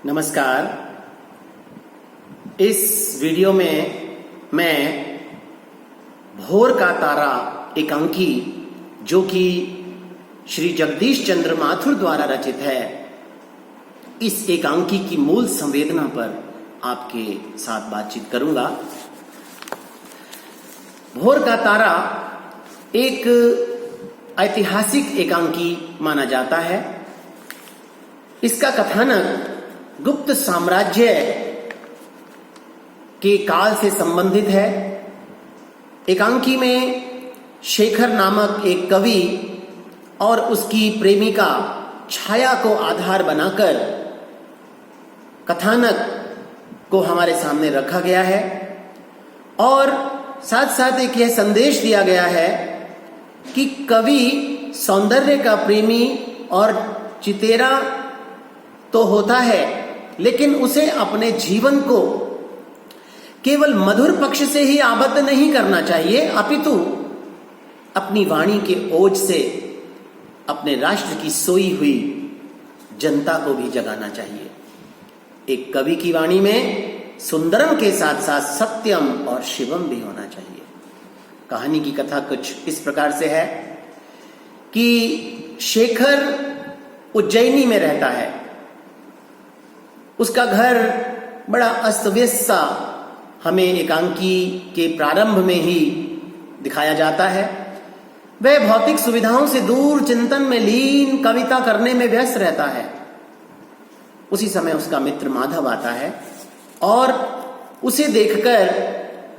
नमस्कार। इस वीडियो में मैं भोर का तारा एकांकी जो कि श्री जगदीश चंद्र माथुर द्वारा रचित है, इस एकांकी की मूल संवेदना पर आपके साथ बातचीत करूंगा। भोर का तारा एक ऐतिहासिक एकांकी माना जाता है। इसका कथानक गुप्त साम्राज्य के काल से संबंधित है। एकांकी में शेखर नामक एक कवि और उसकी प्रेमिका छाया को आधार बनाकर कथानक को हमारे सामने रखा गया है और साथ साथ एक यह संदेश दिया गया है कि कवि सौंदर्य का प्रेमी और चितेरा तो होता है, लेकिन उसे अपने जीवन को केवल मधुर पक्ष से ही आबद्ध नहीं करना चाहिए, अपितु अपनी वाणी के ओज से अपने राष्ट्र की सोई हुई जनता को भी जगाना चाहिए। एक कवि की वाणी में सुंदरम के साथ साथ सत्यम और शिवम भी होना चाहिए। कहानी की कथा कुछ इस प्रकार से है कि शेखर उज्जैनी में रहता है। उसका घर बड़ा अस्त व्यस्त सा हमें एकांकी के प्रारंभ में ही दिखाया जाता है। वह भौतिक सुविधाओं से दूर चिंतन में लीन कविता करने में व्यस्त रहता है। उसी समय उसका मित्र माधव आता है और उसे देखकर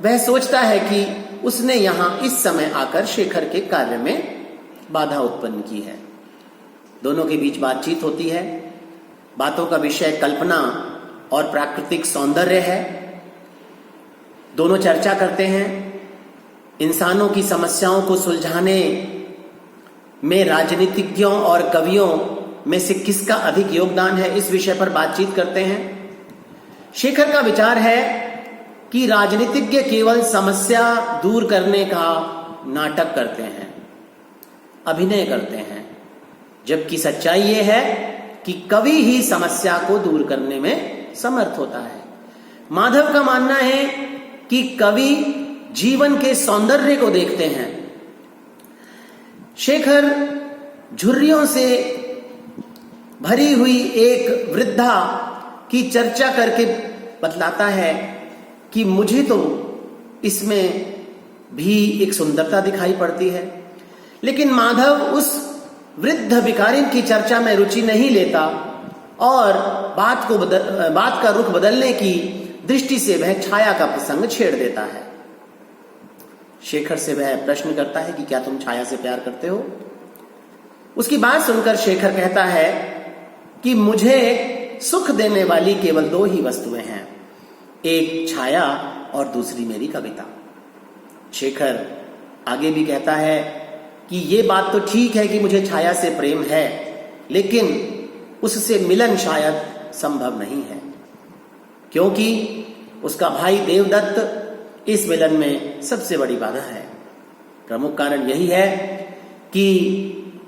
वह सोचता है कि उसने यहां इस समय आकर शेखर के कार्य में बाधा उत्पन्न की है। दोनों के बीच बातचीत होती है। बातों का विषय कल्पना और प्राकृतिक सौंदर्य है। दोनों चर्चा करते हैं। इंसानों की समस्याओं को सुलझाने में राजनीतिज्ञों और कवियों में से किसका अधिक योगदान है, इस विषय पर बातचीत करते हैं। शेखर का विचार है कि राजनीतिज्ञ केवल समस्या दूर करने का नाटक करते हैं, अभिनय करते हैं, जबकि सच्चाई यह है कि कवि ही समस्या को दूर करने में समर्थ होता है। माधव का मानना है कि कवि जीवन के सौंदर्य को देखते हैं। शेखर झुर्रियों से भरी हुई एक वृद्धा की चर्चा करके बतलाता है कि मुझे तो इसमें भी एक सुंदरता दिखाई पड़ती है, लेकिन माधव उस वृद्ध भिखारी की चर्चा में रुचि नहीं लेता और बात का रुख बदलने की दृष्टि से वह छाया का प्रसंग छेड़ देता है। शेखर से वह प्रश्न करता है कि क्या तुम छाया से प्यार करते हो? उसकी बात सुनकर शेखर कहता है कि मुझे सुख देने वाली केवल दो ही वस्तुएं हैं, एक छाया और दूसरी मेरी कविता। शेखर आगे भी कहता है कि ये बात तो ठीक है कि मुझे छाया से प्रेम है, लेकिन उससे मिलन शायद संभव नहीं है, क्योंकि उसका भाई देवदत्त इस मिलन में सबसे बड़ी बाधा है। प्रमुख कारण यही है कि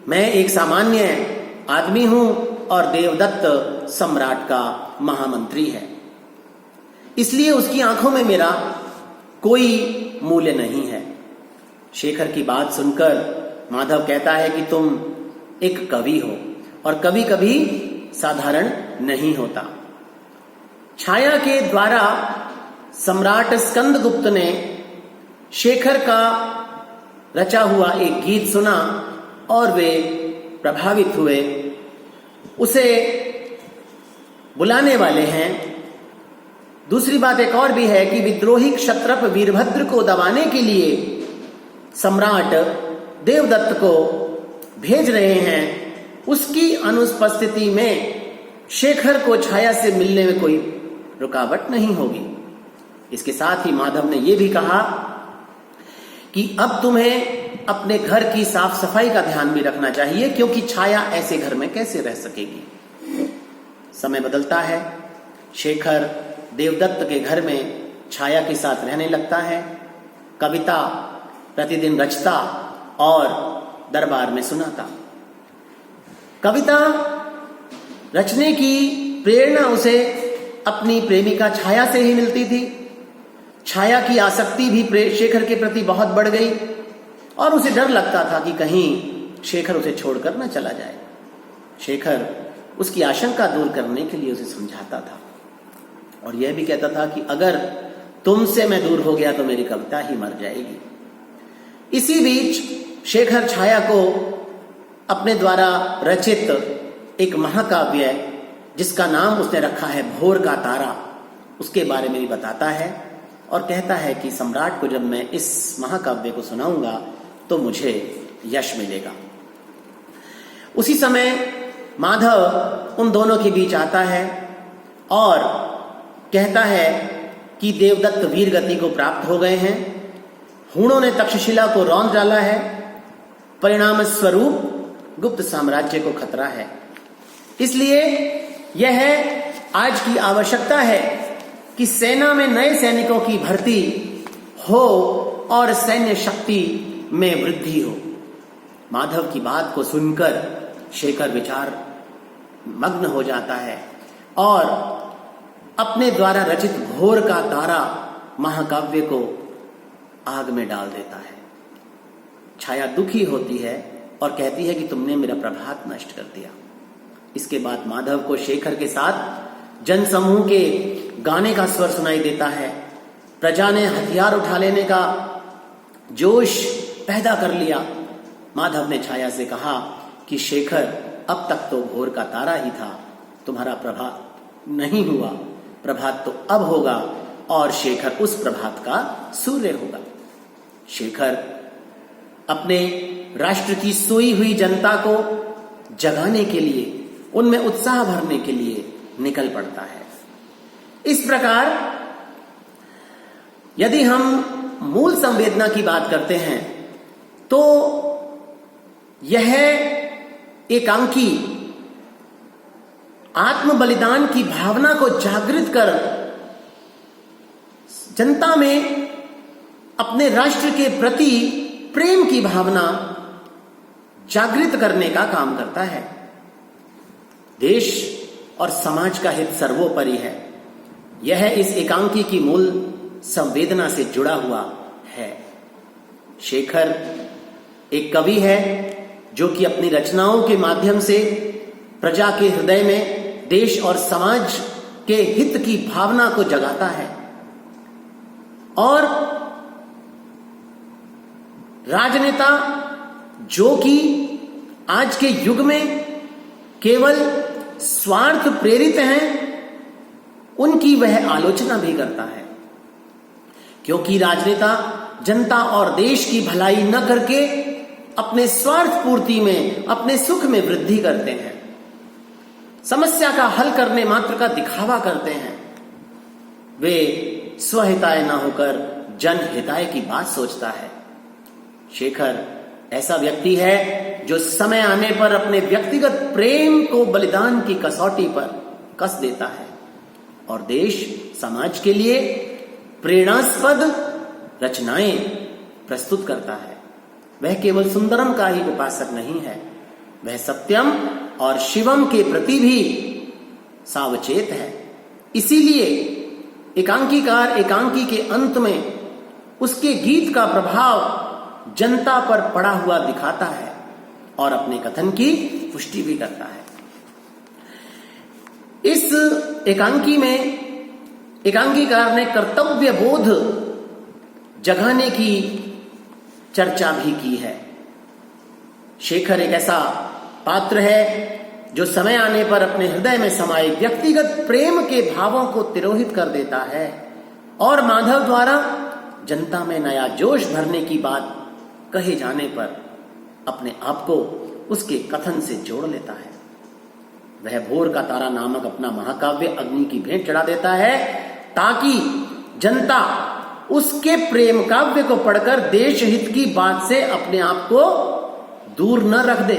मैं एक सामान्य आदमी हूं और देवदत्त सम्राट का महामंत्री है, इसलिए उसकी आंखों में मेरा कोई मूल्य नहीं है। शेखर की बात सुनकर माधव कहता है कि तुम एक कवि हो और कवि कभी साधारण नहीं होता। छाया के द्वारा सम्राट स्कंदगुप्त ने शेखर का रचा हुआ एक गीत सुना और वे प्रभावित हुए। उसे बुलाने वाले हैं। दूसरी बात एक और भी है कि विद्रोही क्षत्रप वीरभद्र को दबाने के लिए सम्राट देवदत्त को भेज रहे हैं। उसकी अनुपस्थिति में शेखर को छाया से मिलने में कोई रुकावट नहीं होगी। इसके साथ ही माधव ने यह भी कहा कि अब तुम्हें अपने घर की साफ सफाई का ध्यान भी रखना चाहिए, क्योंकि छाया ऐसे घर में कैसे रह सकेगी। समय बदलता है। शेखर देवदत्त के घर में छाया के साथ रहने लगता है। कविता प्रतिदिन रचता और दरबार में सुनाता। कविता रचने की प्रेरणा उसे अपनी प्रेमिका छाया से ही मिलती थी। छाया की आसक्ति भी शेखर के प्रति बहुत बढ़ गई और उसे डर लगता था कि कहीं शेखर उसे छोड़कर न चला जाए। शेखर उसकी आशंका दूर करने के लिए उसे समझाता था और यह भी कहता था कि अगर तुमसे मैं दूर हो गया तो मेरी कविता ही मर जाएगी। इसी बीच शेखर छाया को अपने द्वारा रचित एक महाकाव्य जिसका नाम उसने रखा है भोर का तारा, उसके बारे में भी बताता है और कहता है कि सम्राट को जब मैं इस महाकाव्य को सुनाऊंगा तो मुझे यश मिलेगा। उसी समय माधव उन दोनों के बीच आता है और कहता है कि देवदत्त वीर गति को प्राप्त हो गए हैं, हूणों ने तक्षशिला को रौंद डाला है, परिणाम स्वरूप गुप्त साम्राज्य को खतरा है। इसलिए यह आज की आवश्यकता है कि सेना में नए सैनिकों की भर्ती हो और सैन्य शक्ति में वृद्धि हो। माधव की बात को सुनकर शेखर विचार मग्न हो जाता है और अपने द्वारा रचित भोर का तारा महाकाव्य को आग में डाल देता है। छाया दुखी होती है और कहती है कि तुमने मेरा प्रभात नष्ट कर दिया। इसके बाद माधव को शेखर के साथ जनसमूह के गाने का स्वर सुनाई देता है। प्रजा ने हथियार उठा लेने का जोश पैदा कर लिया। माधव ने छाया से कहा कि शेखर अब तक तो भोर का तारा ही था, तुम्हारा प्रभात नहीं हुआ, प्रभात तो अब होगा और शेखर उस प्रभात का सूर्य होगा। शेखर अपने राष्ट्र की सोई हुई जनता को जगाने के लिए, उनमें उत्साह भरने के लिए निकल पड़ता है। इस प्रकार यदि हम मूल संवेदना की बात करते हैं तो यह एकांकी आत्म बलिदान की भावना को जागृत कर जनता में अपने राष्ट्र के प्रति प्रेम की भावना जागृत करने का काम करता है। देश और समाज का हित सर्वोपरि है, यह इस एकांकी की मूल संवेदना से जुड़ा हुआ है। शेखर एक कवि है जो कि अपनी रचनाओं के माध्यम से प्रजा के हृदय में देश और समाज के हित की भावना को जगाता है और राजनेता जो कि आज के युग में केवल स्वार्थ प्रेरित हैं, उनकी वह आलोचना भी करता है, क्योंकि राजनेता जनता और देश की भलाई न करके अपने स्वार्थ पूर्ति में, अपने सुख में वृद्धि करते हैं, समस्या का हल करने मात्र का दिखावा करते हैं। वे स्वहिताय ना होकर जनहिताय की बात सोचता है। शेखर ऐसा व्यक्ति है जो समय आने पर अपने व्यक्तिगत प्रेम को बलिदान की कसौटी पर कस देता है और देश समाज के लिए प्रेरणास्पद रचनाएं प्रस्तुत करता है। वह केवल सुंदरम का ही उपासक नहीं है, वह सत्यम और शिवम के प्रति भी सावचेत है। इसीलिए एकांकीकार एकांकी के अंत में उसके गीत का प्रभाव जनता पर पड़ा हुआ दिखाता है और अपने कथन की पुष्टि भी करता है। इस एकांकी में एकांकीकार ने कर्तव्य बोध जगाने की चर्चा भी की है। शेखर एक ऐसा पात्र है जो समय आने पर अपने हृदय में समाये व्यक्तिगत प्रेम के भावों को तिरोहित कर देता है और माधव द्वारा जनता में नया जोश भरने की बात कहे जाने पर अपने आप को उसके कथन से जोड़ लेता है। वह भोर का तारा नामक अपना महाकाव्य अग्नि की भेंट चढ़ा देता है ताकि जनता उसके प्रेम काव्य को पढ़कर देश हित की बात से अपने आप को दूर न रख दे।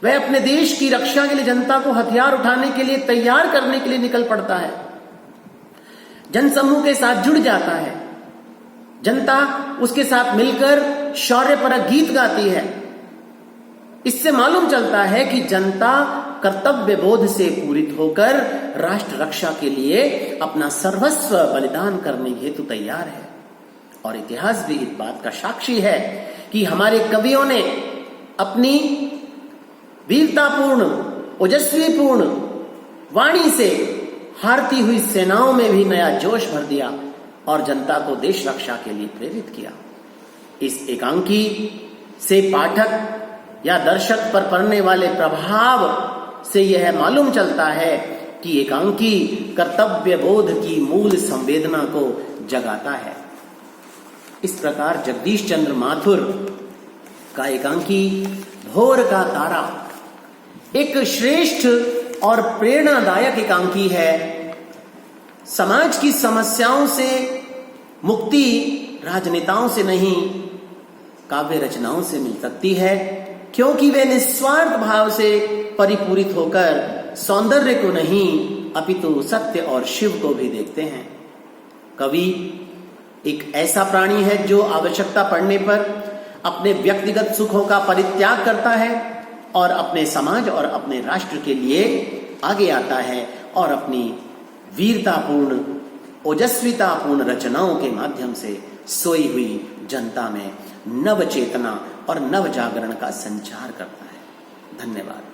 वह अपने देश की रक्षा के लिए जनता को हथियार उठाने के लिए तैयार करने के लिए निकल पड़ता है, जनसमूह के साथ जुड़ जाता है, जनता उसके साथ मिलकर शौर्यपरक गीत गाती है। इससे मालूम चलता है कि जनता कर्तव्य बोध से पूरित होकर राष्ट्र रक्षा के लिए अपना सर्वस्व बलिदान करने हेतु तैयार है। और इतिहास भी इस बात का साक्षी है कि हमारे कवियों ने अपनी वीरतापूर्ण ओजस्वीपूर्ण वाणी से हारती हुई सेनाओं में भी नया जोश भर दिया और जनता को देश रक्षा के लिए प्रेरित किया। इस एकांकी से पाठक या दर्शक पर पड़ने वाले प्रभाव से यह मालूम चलता है कि एकांकी कर्तव्य बोध की मूल संवेदना को जगाता है। इस प्रकार जगदीश चंद्र माथुर का एकांकी भोर का तारा एक श्रेष्ठ और प्रेरणादायक एकांकी है। समाज की समस्याओं से मुक्ति राजनेताओं से नहीं, काव्य रचनाओं से मिल सकती है, क्योंकि वे निस्वार्थ भाव से परिपूरित होकर सौंदर्य को नहीं अपितु सत्य और शिव को भी देखते हैं। कवि एक ऐसा प्राणी है जो आवश्यकता पड़ने पर अपने व्यक्तिगत सुखों का परित्याग करता है और अपने समाज और अपने राष्ट्र के लिए आगे आता है और अपनी वीरतापूर्ण ओजस्वितापूर्ण रचनाओं के माध्यम से सोई हुई जनता में नव चेतना और नव जागरण का संचार करता है। धन्यवाद।